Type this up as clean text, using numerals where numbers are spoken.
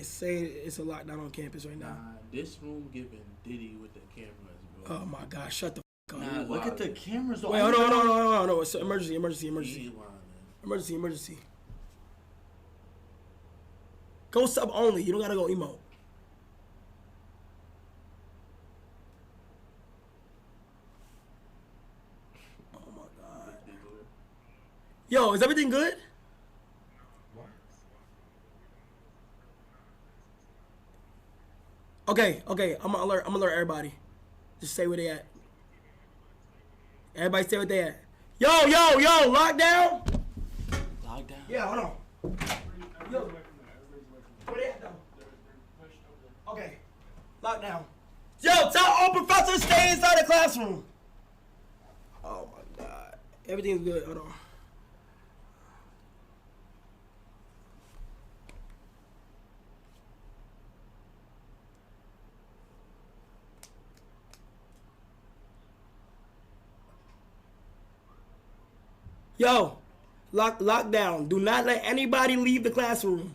say it's a lockdown on campus right now. Nah, this room giving Diddy with the cameras, bro. Oh my God, shut the fuck up. Nah, look at the cameras. Wait, hold on. No, it's emergency. He Emergency. wildin'. Go sub only. You don't gotta go emote. Oh my God. Yo, is everything good? Okay. I'm gonna alert everybody. Just say where they at. Everybody say where they at. Yo, lockdown. Lockdown. Yeah, hold on. Yo, where they at though? Okay, lockdown. Yo, tell all professors stay inside the classroom. Oh my God, everything's good. Hold on. Yo, lockdown. Do not let anybody leave the classroom.